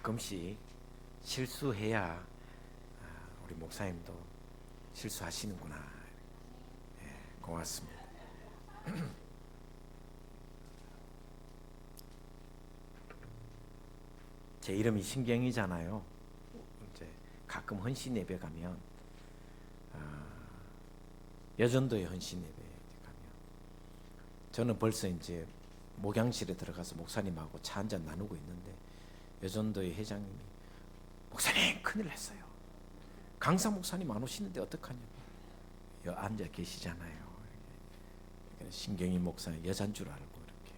가끔씩 실수해야 우리 목사님도 실수하시는구나. 고맙습니다. 제 이름이 신경이잖아요. 이제 가끔 헌신 예배 가면 여전도의 헌신 예배 가면 저는 벌써 이제 목양실에 들어가서 목사님하고 차 한잔 나누고 있는데 여전도의 회장님이 목사님 큰일 났어요. 강사 목사님 안 오시는데 어떡하냐고. 여기 앉아 계시잖아요. 신경이 목사 여잔 줄 알고 이렇게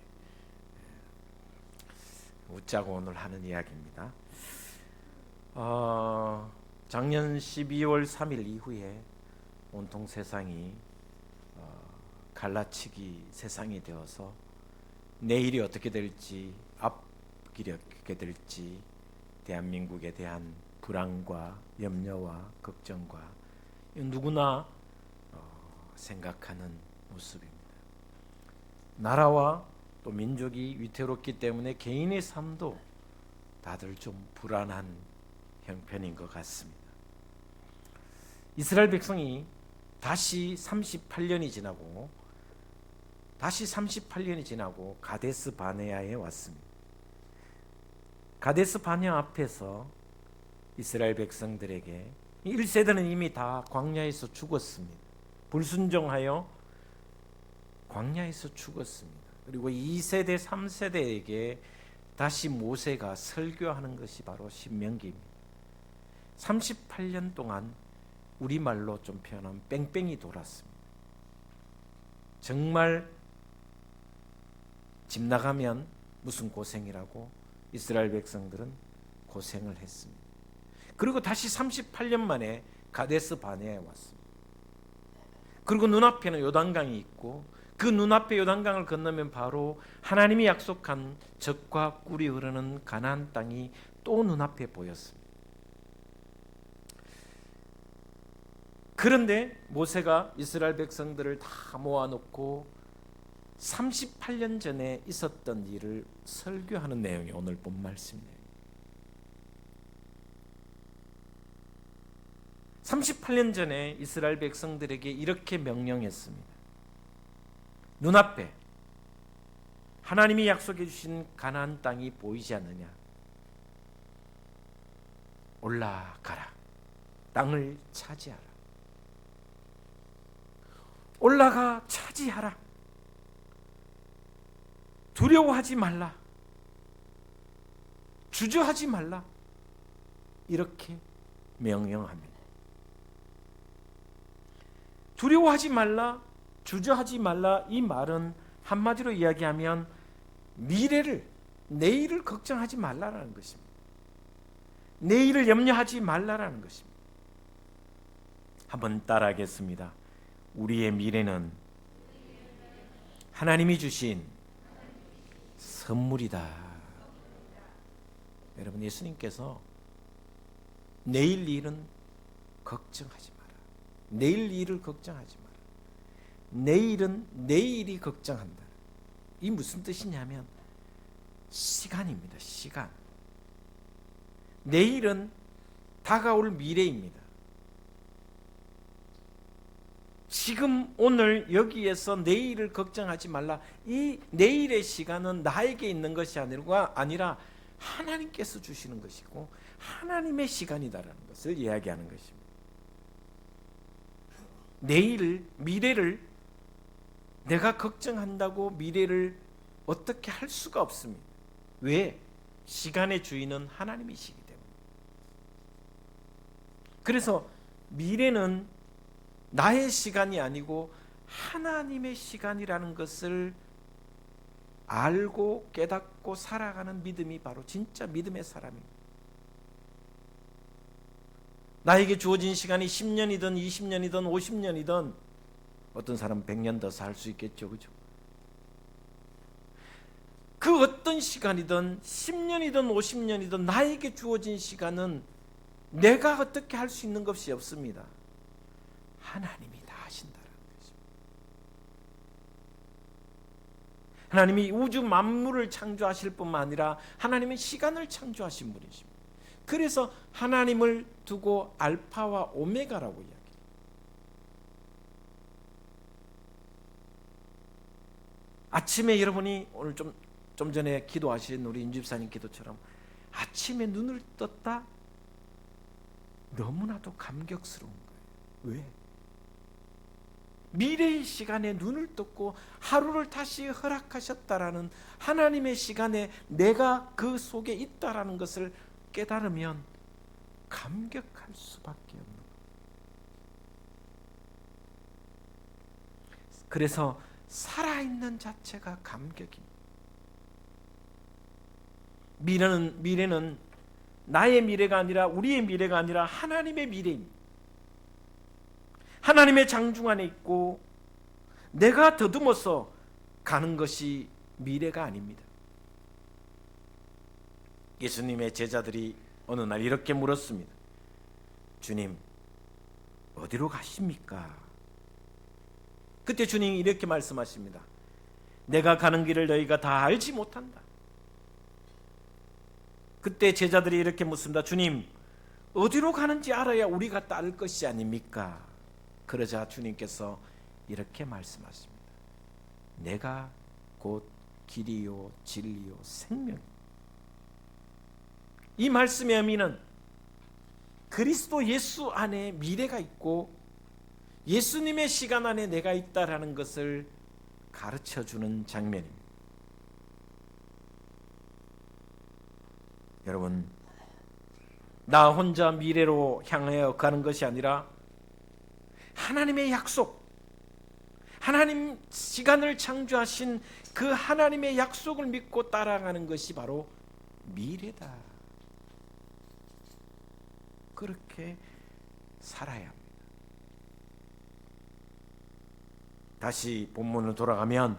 웃자고 오늘 하는 이야기입니다. 작년 12월 3일 이후에 온통 세상이 갈라치기 세상이 되어서 내일이 어떻게 될지, 앞길이 어떻게 될지 대한민국에 대한 불안과 염려와 걱정과 누구나 생각하는 모습입니다. 나라와 또 민족이 위태롭기 때문에 개인의 삶도 다들 좀 불안한 형편인 것 같습니다. 이스라엘 백성이 다시 38년이 지나고 가데스 바네아에 왔습니다. 가데스 바네아 앞에서 이스라엘 백성들에게 1세대는 이미 다 광야에서 죽었습니다. 불순종하여 광야에서 죽었습니다. 그리고 2세대, 3세대에게 다시 모세가 설교하는 것이 바로 신명기입니다. 38년 동안 우리말로 좀 표현하면 뺑뺑이 돌았습니다. 정말 집 나가면 무슨 고생이라고 이스라엘 백성들은 고생을 했습니다. 그리고 다시 38년 만에 가데스 바네아에 왔습니다. 그리고 눈앞에는 요단강이 있고 그 눈앞에 요단강을 건너면 바로 하나님이 약속한 젖과 꿀이 흐르는 가나안 땅이 또 눈앞에 보였습니다. 그런데 모세가 이스라엘 백성들을 다 모아놓고 38년 전에 있었던 일을 설교하는 내용이 오늘 본 말씀이에요. 38년 전에 이스라엘 백성들에게 이렇게 명령했습니다. 눈앞에 하나님이 약속해 주신 가나안 땅이 보이지 않느냐? 올라가라. 땅을 차지하라. 올라가 차지하라. 두려워하지 말라. 주저하지 말라. 이렇게 명령합니다. 두려워하지 말라, 주저하지 말라. 이 말은 한마디로 이야기하면 미래를, 내일을 걱정하지 말라라는 것입니다. 내일을 염려하지 말라라는 것입니다. 한번 따라하겠습니다. 우리의 미래는 하나님이 주신 선물이다. 여러분, 예수님께서 내일 일은 걱정하지 마라. 내일 일을 걱정하지 마라. 내일은 내일이 걱정한다. 이 무슨 뜻이냐면 시간입니다. 시간. 내일은 다가올 미래입니다. 지금 오늘 여기에서 내일을 걱정하지 말라. 이 내일의 시간은 나에게 있는 것이 아니라 하나님께서 주시는 것이고 하나님의 시간이다라는 것을 이야기하는 것입니다. 내일을, 미래를 내가 걱정한다고 미래를 어떻게 할 수가 없습니다. 왜? 시간의 주인은 하나님이시기 때문에. 그래서 미래는 나의 시간이 아니고 하나님의 시간이라는 것을 알고 깨닫고 살아가는 믿음이 바로 진짜 믿음의 사람입니다. 나에게 주어진 시간이 10년이든 20년이든 50년이든 어떤 사람은 100년 더 살 수 있겠죠. 그죠? 그 어떤 시간이든 10년이든 50년이든 나에게 주어진 시간은 내가 어떻게 할 수 있는 것이 없습니다. 하나님이 다 하신다는 것입니다. 하나님이 우주 만물을 창조하실 뿐만 아니라 하나님은 시간을 창조하신 분이십니다. 그래서 하나님을 두고 알파와 오메가라고 이야기해요. 아침에 여러분이 오늘 좀 전에 기도하신 우리 임집사님 기도처럼 아침에 눈을 떴다 너무나도 감격스러운 거예요. 왜? 미래의 시간에 눈을 떴고 하루를 다시 허락하셨다라는 하나님의 시간에 내가 그 속에 있다라는 것을 깨달으면 감격할 수밖에 없는 거예요. 그래서 살아있는 자체가 감격입니다. 미래는 나의 미래가 아니라 우리의 미래가 아니라 하나님의 미래입니다. 하나님의 장중 안에 있고 내가 더듬어서 가는 것이 미래가 아닙니다. 예수님의 제자들이 어느 날 이렇게 물었습니다. 주님, 어디로 가십니까? 그때 주님이 이렇게 말씀하십니다. 내가 가는 길을 너희가 다 알지 못한다. 그때 제자들이 이렇게 묻습니다. 주님, 어디로 가는지 알아야 우리가 따를 것이 아닙니까? 그러자 주님께서 이렇게 말씀하십니다. 내가 곧 길이요 진리요 생명이요. 이 말씀의 의미는 그리스도 예수 안에 미래가 있고 예수님의 시간 안에 내가 있다라는 것을 가르쳐주는 장면입니다. 여러분, 나 혼자 미래로 향하여 가는 것이 아니라 하나님의 약속, 하나님 시간을 창조하신 그 하나님의 약속을 믿고 따라가는 것이 바로 미래다. 그렇게 살아야 합니다. 다시 본문으로 돌아가면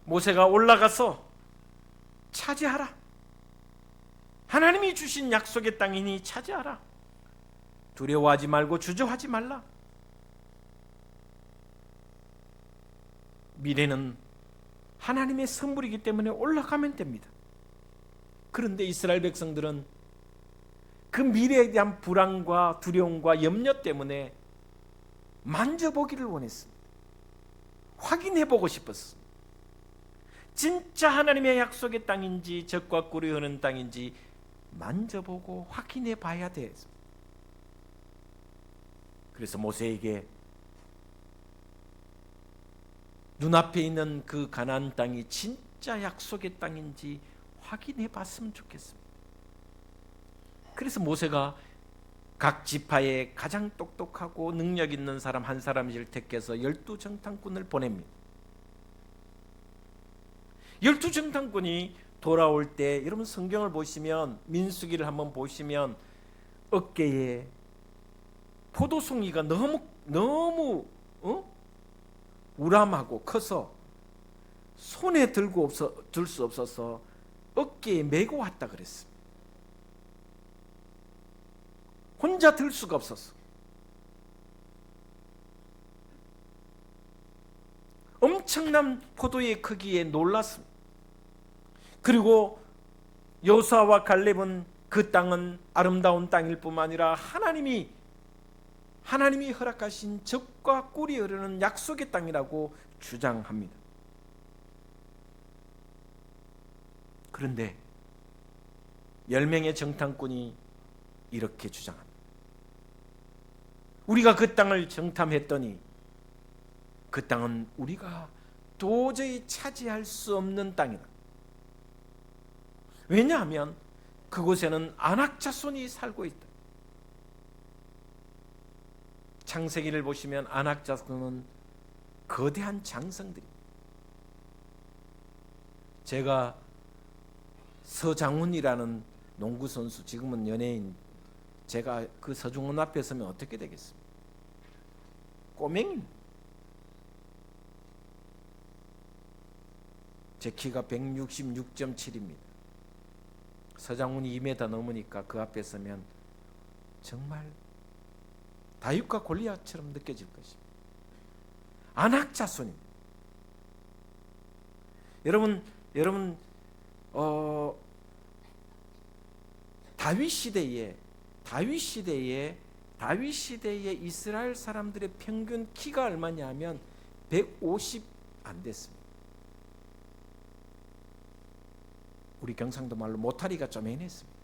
모세가 올라가서 차지하라. 하나님이 주신 약속의 땅이니 차지하라. 두려워하지 말고 주저하지 말라. 미래는 하나님의 선물이기 때문에 올라가면 됩니다. 그런데 이스라엘 백성들은 그 미래에 대한 불안과 두려움과 염려 때문에 만져보기를 원했습니다. 확인해보고 싶었습니다. 진짜 하나님의 약속의 땅인지 젖과 꿀이 흐르는 땅인지 만져보고 확인해 봐야 돼. 그래서 모세에게 눈앞에 있는 그 가나안 땅이 진짜 약속의 땅인지 확인해 봤으면 좋겠습니다. 그래서 모세가 각 지파에 가장 똑똑하고 능력 있는 사람 한 사람을 택해서 12정탐꾼을 보냅니다. 12정탐꾼이 돌아올 때 여러분 성경을 보시면 민수기를 한번 보시면 어깨에 포도송이가 너무 우람하고 커서 손에 들 수 없어서 어깨에 메고 왔다 그랬습니다. 혼자 들 수가 없었어. 엄청난 포도의 크기에 놀랐습니다. 그리고 여호수아와 갈렙은 그 땅은 아름다운 땅일 뿐만 아니라 하나님이 허락하신 젖과 꿀이 흐르는 약속의 땅이라고 주장합니다. 그런데 10명의 정탐꾼이 이렇게 주장합니다. 우리가 그 땅을 정탐했더니 그 땅은 우리가 도저히 차지할 수 없는 땅이다. 왜냐하면 그곳에는 아낙 자손이 살고 있다. 창세기를 보시면 아낙 자손은 거대한 장성들입니다. 제가 서장훈이라는 농구 선수, 지금은 연예인, 제가 그 서장훈 앞에 서면 어떻게 되겠습니까? 꼬맹이. 제 키가 166.7입니다. 서장훈이 2m 넘으니까 그 앞에 서면 정말 다윗과 골리앗처럼 느껴질 것입니다. 아낙 자손입니다. 여러분 다윗 시대에 이스라엘 사람들의 평균 키가 얼마냐면 150 안 됐습니다. 우리 경상도 말로 모타리가 좀 애냈습니다.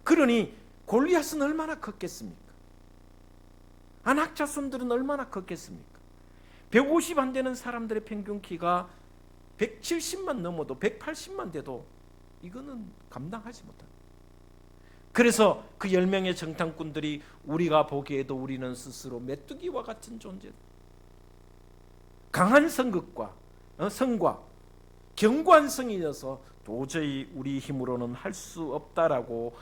그러니 골리앗은 얼마나 컸겠습니까? 아낙 자손들은 얼마나 컸겠습니까? 150 안 되는 사람들의 평균 키가 170만 넘어도 180만 돼도 이거는 감당하지 못합니다. 그래서 그 10명의 정탐꾼들이 우리가 보기에도 우리는 스스로 메뚜기와 같은 존재다. 강한 성과 견고한 성이어서 도저히 우리 힘으로는 할 수 없다라고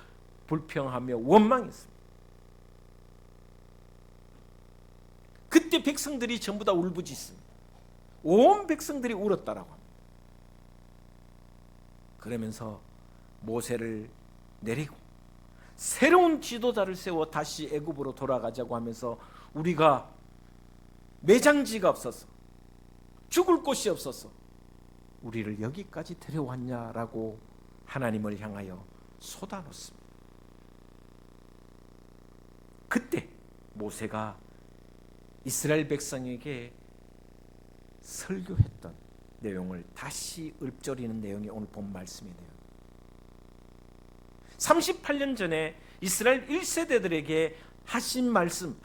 불평하며 원망했습니다. 그때 백성들이 전부 다 울부짖습니다. 온 백성들이 울었다라고 합니다. 그러면서 모세를 내리고 새로운 지도자를 세워 다시 애굽으로 돌아가자고 하면서 우리가 매장지가 없어서 죽을 곳이 없어서 우리를 여기까지 데려왔냐라고 하나님을 향하여 쏟아놓습니다. 그때 모세가 이스라엘 백성에게 설교했던 내용을 다시 읊조리는 내용이 오늘 본 말씀이네요. 38년 전에 이스라엘 1세대들에게 하신 말씀,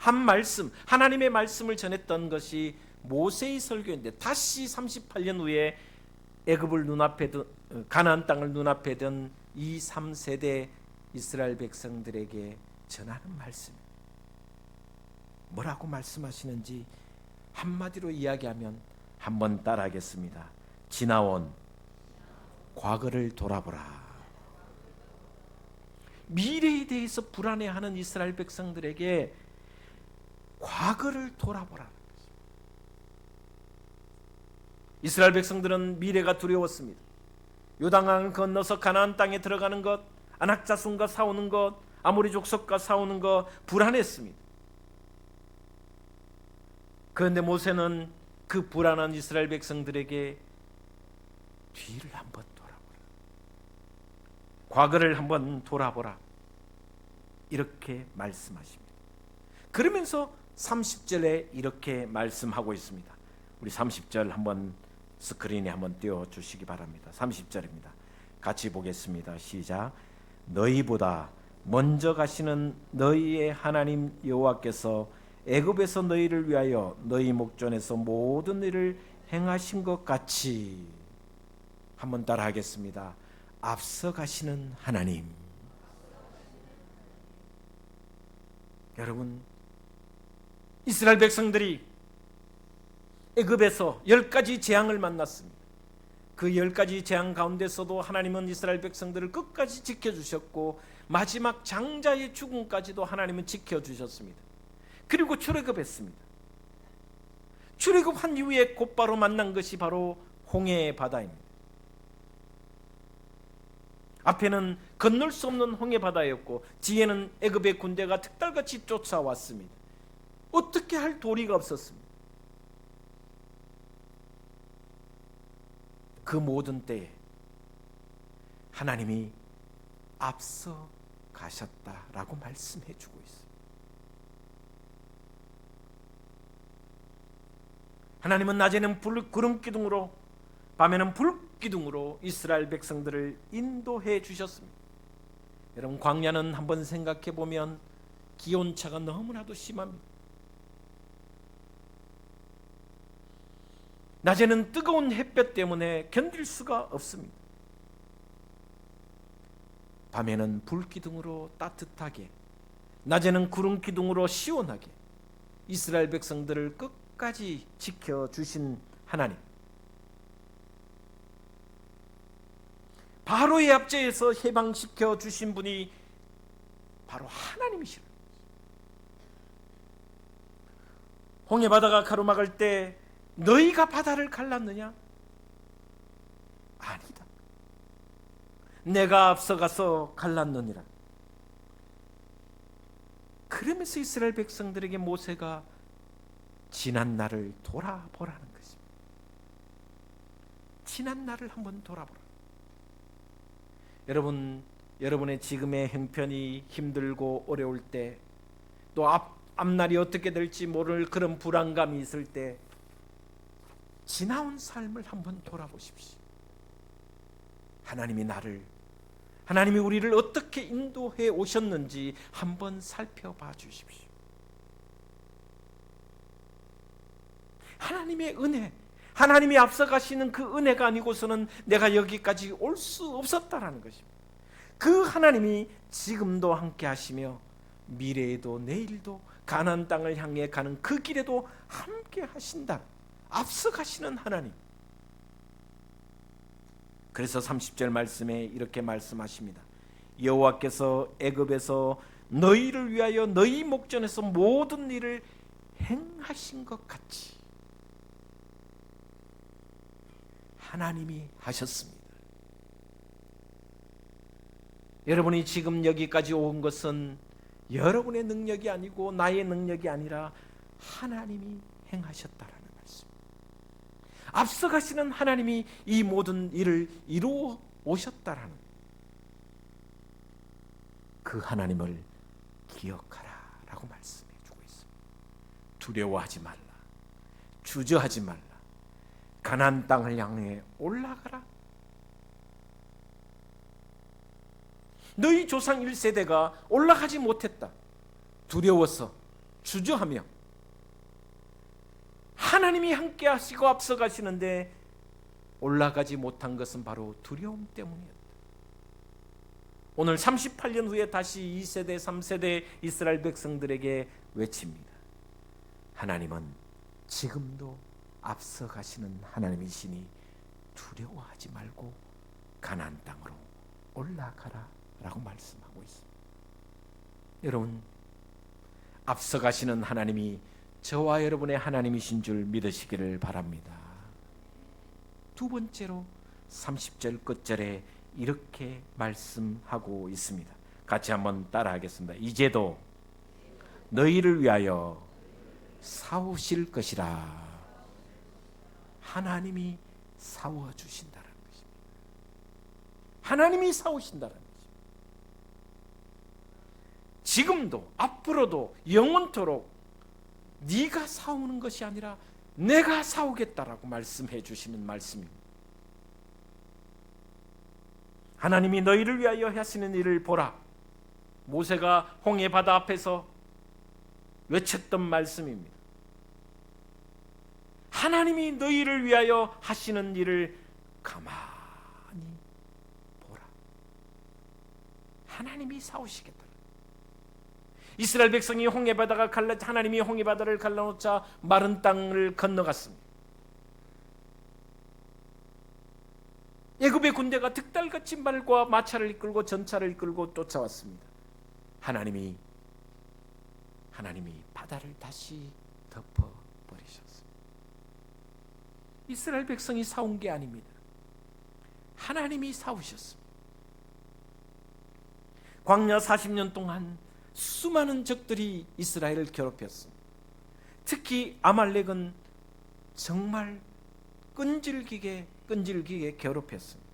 하나님의 말씀을 전했던 것이 모세의 설교인데 다시 38년 후에 애굽을 눈앞에 둔 가나안 땅을 눈앞에 둔 2, 3세대 이스라엘 백성들에게 전하는 말씀. 뭐라고 말씀하시는지 한마디로 이야기하면 한번 따라하겠습니다. 지나온 과거를 돌아보라. 미래에 대해서 불안해하는 이스라엘 백성들에게 과거를 돌아보라. 이스라엘 백성들은 미래가 두려웠습니다. 요단강을 건너서 가나안 땅에 들어가는 것, 아낙 자손과 싸우는 것, 아모리 족속과 싸우는 것 불안했습니다. 그런데 모세는 그 불안한 이스라엘 백성들에게 뒤를 한번 돌아보라. 과거를 한번 돌아보라. 이렇게 말씀하십니다. 그러면서 30절에 이렇게 말씀하고 있습니다. 우리 30절 한번 스크린에 한번 띄워주시기 바랍니다. 30절입니다. 같이 보겠습니다. 시작. 너희보다 먼저 가시는 너희의 하나님 여호와께서 애굽에서 너희를 위하여 너희 목전에서 모든 일을 행하신 것 같이, 한번 따라 하겠습니다. 앞서 가시는 하나님. 여러분, 이스라엘 백성들이 애굽에서 10가지 재앙을 만났습니다. 그 10가지 재앙 가운데서도 하나님은 이스라엘 백성들을 끝까지 지켜주셨고 마지막 장자의 죽음까지도 하나님은 지켜주셨습니다. 그리고 출애굽했습니다. 출애굽한 이후에 곧바로 만난 것이 바로 홍해의 바다입니다. 앞에는 건널 수 없는 홍해 바다였고 뒤에는 애굽의 군대가 특달같이 쫓아왔습니다. 어떻게 할 도리가 없었습니다. 그 모든 때에 하나님이 앞서 가셨다라고 말씀해 주고 있습니다. 하나님은 낮에는 구름 기둥으로 밤에는 불 기둥으로 이스라엘 백성들을 인도해 주셨습니다. 여러분, 광야는 한번 생각해 보면 기온차가 너무나도 심합니다. 낮에는 뜨거운 햇볕 때문에 견딜 수가 없습니다. 밤에는 불 기둥으로 따뜻하게, 낮에는 구름 기둥으로 시원하게 이스라엘 백성들을 끝까지 지켜주신 하나님, 바로의 앞제에서 해방시켜 주신 분이 바로 하나님이시라. 홍해 바다가 가로막을 때 너희가 바다를 갈랐느냐? 아니다. 내가 앞서가서 갈랐느니라. 그러면서 이스라엘 백성들에게 모세가 지난 날을 돌아보라는 것입니다. 지난 날을 한번 돌아보라. 여러분의 지금의 형편이 힘들고 어려울 때, 또 앞날이 어떻게 될지 모를 그런 불안감이 있을 때 지나온 삶을 한번 돌아보십시오. 하나님이 우리를 어떻게 인도해 오셨는지 한번 살펴봐 주십시오. 하나님의 은혜, 하나님이 앞서가시는 그 은혜가 아니고서는 내가 여기까지 올 수 없었다라는 것입니다. 그 하나님이 지금도 함께 하시며 미래에도 내일도 가나안 땅을 향해 가는 그 길에도 함께 하신다. 앞서가시는 하나님. 그래서 30절 말씀에 이렇게 말씀하십니다. 여호와께서 애굽에서 너희를 위하여 너희 목전에서 모든 일을 행하신 것 같이 하나님이 하셨습니다. 여러분이 지금 여기까지 온 것은 여러분의 능력이 아니고 나의 능력이 아니라 하나님이 행하셨다라는 말씀. 앞서가시는 하나님이 이 모든 일을 이루어 오셨다라는 그 하나님을 기억하라라고 말씀해 주고 있습니다. 두려워하지 말라, 주저하지 말라, 가나안 땅을 향해 올라가라. 너희 조상 1세대가 올라가지 못했다. 두려워서 주저하며 하나님이 함께 하시고 앞서 가시는데 올라가지 못한 것은 바로 두려움 때문이었다. 오늘 38년 후에 다시 2세대, 3세대 이스라엘 백성들에게 외칩니다. 하나님은 지금도 앞서 가시는 하나님이시니 두려워하지 말고 가나안 땅으로 올라가라 라고 말씀하고 있습니다. 여러분, 앞서 가시는 하나님이 저와 여러분의 하나님이신 줄 믿으시기를 바랍니다. 두 번째로 30절 끝절에 이렇게 말씀하고 있습니다. 같이 한번 따라하겠습니다. 이제도 너희를 위하여 싸우실 것이라. 하나님이 싸워주신다는 것입니다. 하나님이 싸우신다는 것입니다. 지금도 앞으로도 영원토록 네가 싸우는 것이 아니라 내가 싸우겠다라고 말씀해 주시는 말씀입니다. 하나님이 너희를 위하여 하시는 일을 보라. 모세가 홍해 바다 앞에서 외쳤던 말씀입니다. 하나님이 너희를 위하여 하시는 일을 가만히 보라. 하나님이 싸우시겠다. 이스라엘 백성이 홍해 바다가 하나님이 홍해 바다를 갈라놓자 마른 땅을 건너갔습니다. 애굽의 군대가 득달같이 말과 마차를 이끌고 전차를 이끌고 쫓아왔습니다. 하나님이 바다를 다시 덮어버리셨습니다. 이스라엘 백성이 싸운 게 아닙니다. 하나님이 싸우셨습니다. 광야 40년 동안 수많은 적들이 이스라엘을 괴롭혔습니다. 특히 아말렉은 정말 끈질기게 괴롭혔습니다.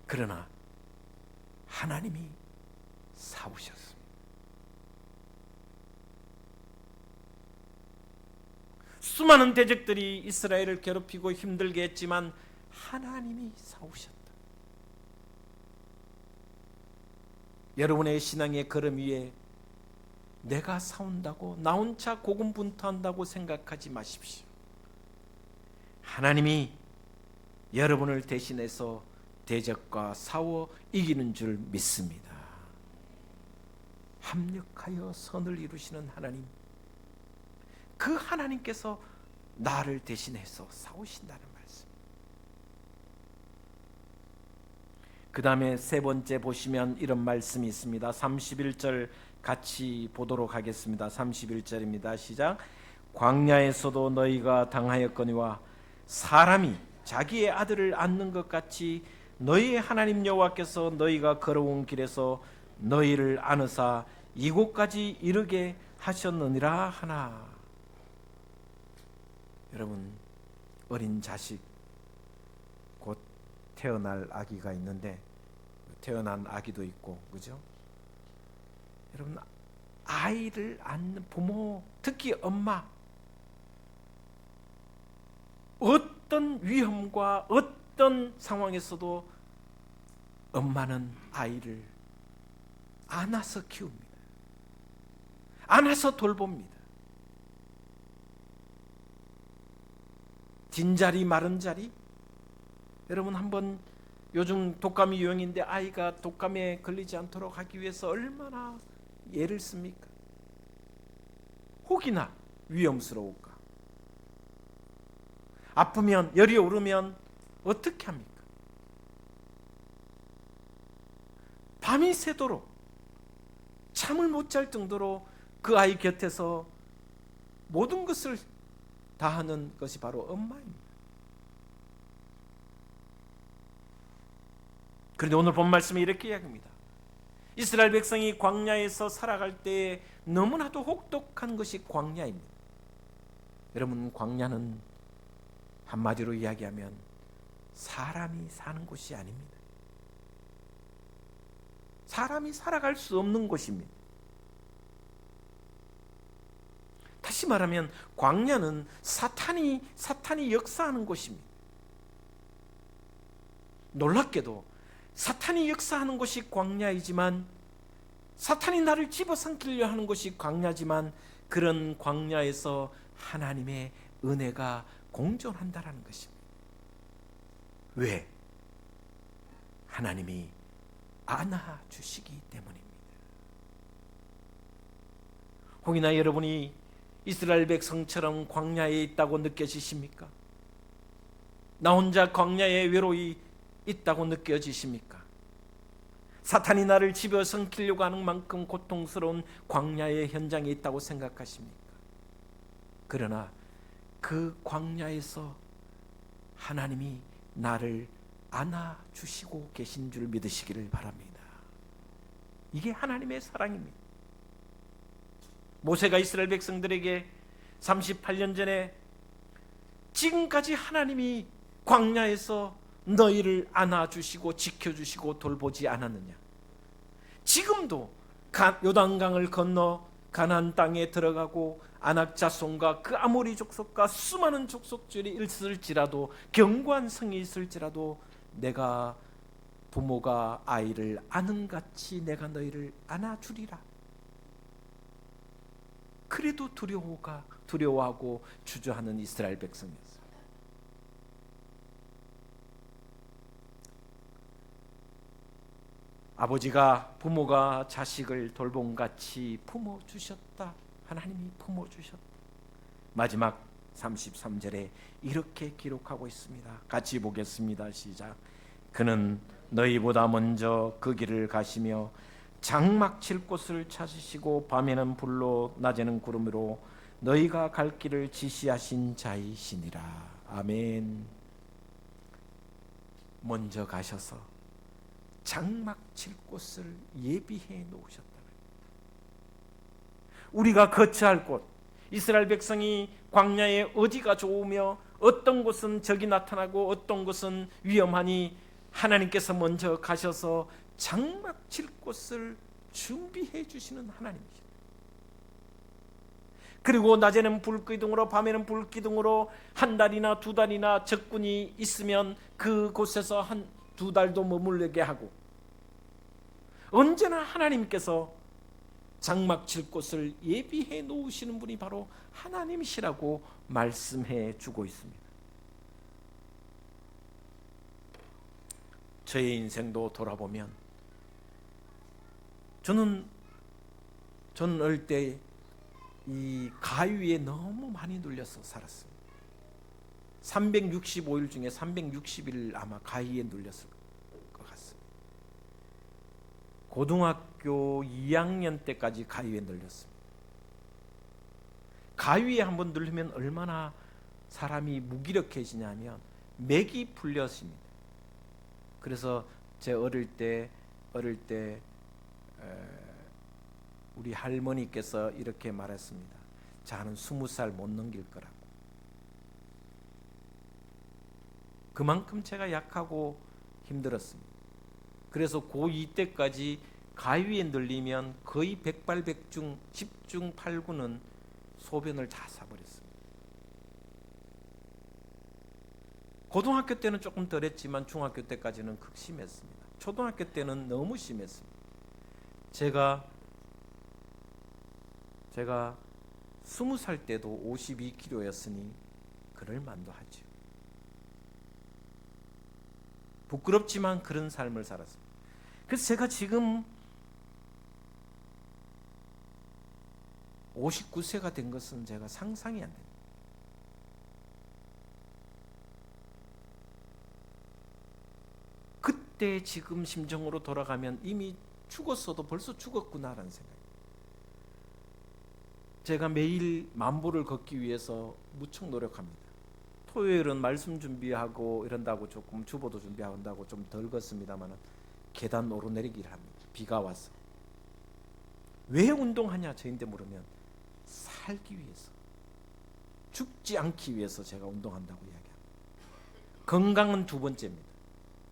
그러나 하나님이 싸우셨습니다. 수많은 대적들이 이스라엘을 괴롭히고 힘들게 했지만 하나님이 싸우셨다. 여러분의 신앙의 걸음 위에 내가 싸운다고 나 혼자 고군분투한다고 생각하지 마십시오. 하나님이 여러분을 대신해서 대적과 싸워 이기는 줄 믿습니다. 합력하여 선을 이루시는 하나님, 그 하나님께서 나를 대신해서 싸우신다는 말씀. 그 다음에 세 번째 보시면 이런 말씀이 있습니다. 31절 같이 보도록 하겠습니다. 31절입니다. 시작. 광야에서도 너희가 당하였거니와 사람이 자기의 아들을 안는 것 같이 너희의 하나님 여호와께서 너희가 걸어온 길에서 너희를 안으사 이곳까지 이르게 하셨느니라 하나. 여러분, 어린 자식, 곧 태어날 아기가 있는데 태어난 아기도 있고, 그죠? 여러분, 아이를 안는 부모, 특히 엄마, 어떤 위험과 어떤 상황에서도 엄마는 아이를 안아서 키웁니다. 안아서 돌봅니다. 빈자리 마른 자리. 여러분, 한번 요즘 독감이 유행인데 아이가 독감에 걸리지 않도록 하기 위해서 얼마나 애를 씁니까? 혹이나 위험스러울까? 아프면, 열이 오르면 어떻게 합니까? 밤이 새도록 잠을 못 잘 정도로 그 아이 곁에서 모든 것을 다하는 것이 바로 엄마입니다. 그런데 오늘 본 말씀이 이렇게 이야기합니다. 이스라엘 백성이 광야에서 살아갈 때 너무나도 혹독한 것이 광야입니다. 여러분, 광야는 한마디로 이야기하면 사람이 사는 곳이 아닙니다. 사람이 살아갈 수 없는 곳입니다. 다시 말하면 광야는 사탄이 역사하는 곳입니다. 놀랍게도 사탄이 역사하는 곳이 광야이지만, 사탄이 나를 집어삼키려 하는 곳이 광야지만, 그런 광야에서 하나님의 은혜가 공존한다라는 것입니다. 왜? 하나님이 안아주시기 때문입니다. 혹이나 여러분이 이스라엘 백성처럼 광야에 있다고 느껴지십니까? 나 혼자 광야에 외로이 있다고 느껴지십니까? 사탄이 나를 집어삼키려고 하는 만큼 고통스러운 광야의 현장에 있다고 생각하십니까? 그러나 그 광야에서 하나님이 나를 안아주시고 계신 줄 믿으시기를 바랍니다. 이게 하나님의 사랑입니다. 모세가 이스라엘 백성들에게 38년 전에 지금까지 하나님이 광야에서 너희를 안아주시고 지켜주시고 돌보지 않았느냐? 지금도 요단강을 건너 가나안 땅에 들어가고 아낙 자손과 그 아모리 족속과 수많은 족속들이 있을지라도, 견고한 성이 있을지라도, 내가 부모가 아이를 안은 같이 내가 너희를 안아주리라. 그래도 두려워하고 주저하는 이스라엘 백성이었어요. 아버지가 부모가 자식을 돌봄같이 품어주셨다. 하나님이 품어주셨다. 마지막 33절에 이렇게 기록하고 있습니다. 같이 보겠습니다. 시작. 그는 너희보다 먼저 그 길을 가시며 장막 칠 곳을 찾으시고 밤에는 불로 낮에는 구름으로 너희가 갈 길을 지시하신 자이시니라. 아멘. 먼저 가셔서 장막 칠 곳을 예비해 놓으셨다. 우리가 거처할 곳, 이스라엘 백성이 광야에 어디가 좋으며 어떤 곳은 적이 나타나고 어떤 곳은 위험하니 하나님께서 먼저 가셔서 장막 칠 곳을 준비해 주시는 하나님이십니다. 그리고 낮에는 불기둥으로 밤에는 불기둥으로 한 달이나 두 달이나 적군이 있으면 그곳에서 한 두 달도 머물게 하고, 언제나 하나님께서 장막 칠 곳을 예비해 놓으시는 분이 바로 하나님이시라고 말씀해 주고 있습니다. 저의 인생도 돌아보면 저는 어릴 때 이 가위에 너무 많이 눌려서 살았습니다. 365일 중에 360일 아마 가위에 눌렸을 것 같습니다. 고등학교 2학년 때까지 가위에 눌렸습니다. 가위에 한번 눌리면 얼마나 사람이 무기력해지냐면 맥이 풀렸습니다. 그래서 제 어릴 때 우리 할머니께서 이렇게 말했습니다. 자는 20살 못 넘길 거라고. 그만큼 제가 약하고 힘들었습니다. 그래서 고2 때까지 가위에 늘리면 거의 백발백중 10중 8구는 소변을 다 사버렸습니다. 고등학교 때는 조금 덜했지만 중학교 때까지는 극심했습니다. 초등학교 때는 너무 심했습니다. 제가 20살 때도 52kg였으니 그럴 만도 하죠. 부끄럽지만 그런 삶을 살았습니다. 그래서 제가 지금 59세가 된 것은 제가 상상이 안 됩니다. 그때 지금 심정으로 돌아가면 이미 죽었어도 벌써 죽었구나라는 생각이. 제가 매일 만보를 걷기 위해서 무척 노력합니다. 토요일은 말씀 준비하고 이런다고 조금 주보도 준비한다고 좀 덜 걷습니다만 계단 오르내리기를 합니다. 비가 와서. 왜 운동하냐 저인데 물으면 살기 위해서, 죽지 않기 위해서 제가 운동한다고 이야기합니다. 건강은 두 번째입니다.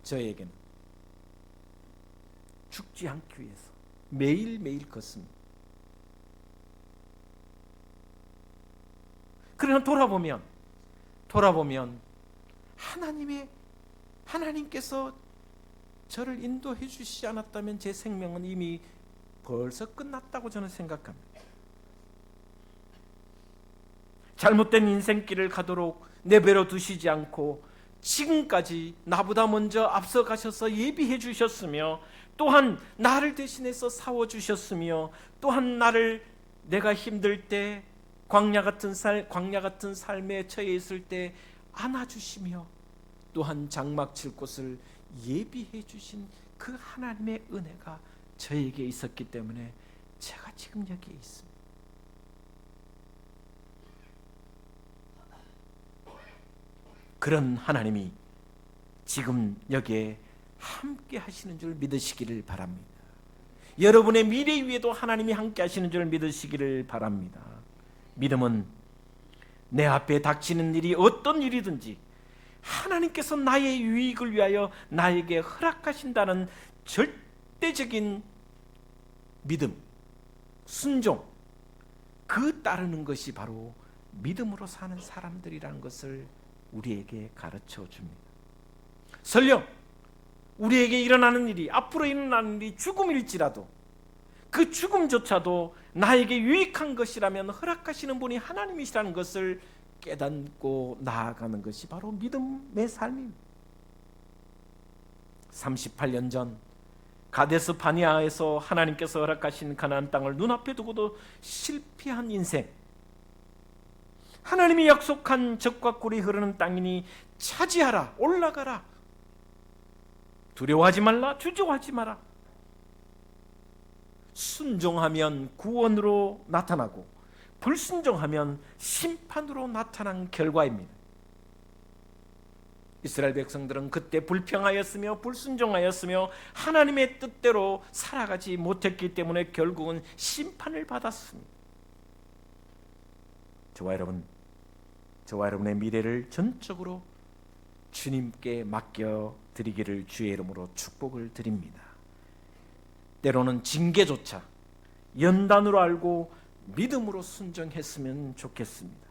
저에게는 죽지 않기 위해서 매일매일 걷습니다. 그러나 돌아보면 하나님께서 저를 인도해 주시지 않았다면 제 생명은 이미 벌써 끝났다고 저는 생각합니다. 잘못된 인생길을 가도록 내버려 두시지 않고 지금까지 나보다 먼저 앞서 가셔서 예비해 주셨으며, 또한 나를 대신해서 싸워 주셨으며, 또한 나를 내가 힘들 때 광야 같은 삶에 처해 있을 때 안아주시며, 또한 장막 칠 곳을 예비해 주신 그 하나님의 은혜가 저에게 있었기 때문에 제가 지금 여기에 있습니다. 그런 하나님이 지금 여기에 함께 하시는 줄 믿으시기를 바랍니다. 여러분의 미래 위에도 하나님이 함께 하시는 줄 믿으시기를 바랍니다. 믿음은 내 앞에 닥치는 일이 어떤 일이든지 하나님께서 나의 유익을 위하여 나에게 허락하신다는 절대적인 믿음, 순종, 그 따르는 것이 바로 믿음으로 사는 사람들이라는 것을 우리에게 가르쳐 줍니다. 설령 우리에게 일어나는 일이, 앞으로 일어나는 일이 죽음일지라도 그 죽음조차도 나에게 유익한 것이라면 허락하시는 분이 하나님이시라는 것을 깨닫고 나아가는 것이 바로 믿음의 삶입니다. 38년 전 가데스 바네아에서 하나님께서 허락하신 가나안 땅을 눈앞에 두고도 실패한 인생, 하나님이 약속한 젖과 꿀이 흐르는 땅이니 차지하라, 올라가라, 두려워하지 말라, 주저하지 마라. 순종하면 구원으로 나타나고 불순종하면 심판으로 나타난 결과입니다. 이스라엘 백성들은 그때 불평하였으며 불순종하였으며 하나님의 뜻대로 살아가지 못했기 때문에 결국은 심판을 받았습니다. 저와 여러분의 미래를 전적으로 주님께 맡겨드리기를 주의 이름으로 축복을 드립니다. 때로는 징계조차 연단으로 알고 믿음으로 순종했으면 좋겠습니다.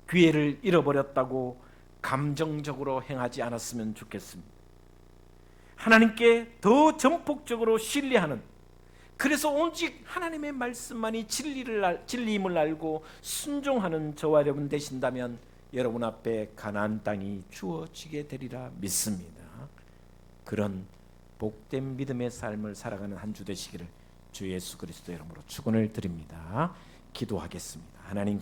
기회를 잃어버렸다고 감정적으로 행하지 않았으면 좋겠습니다. 하나님께 더 전폭적으로 신뢰하는, 그래서 오직 하나님의 말씀만이 진리임을 알고 순종하는 저와 여러분 되신다면 여러분 앞에 가나안 땅이 주어지게 되리라 믿습니다. 그런 복된 믿음의 삶을 살아가는 한 주 되시기를 주 예수 그리스도 이름으로 축원을 드립니다. 기도하겠습니다. 하나님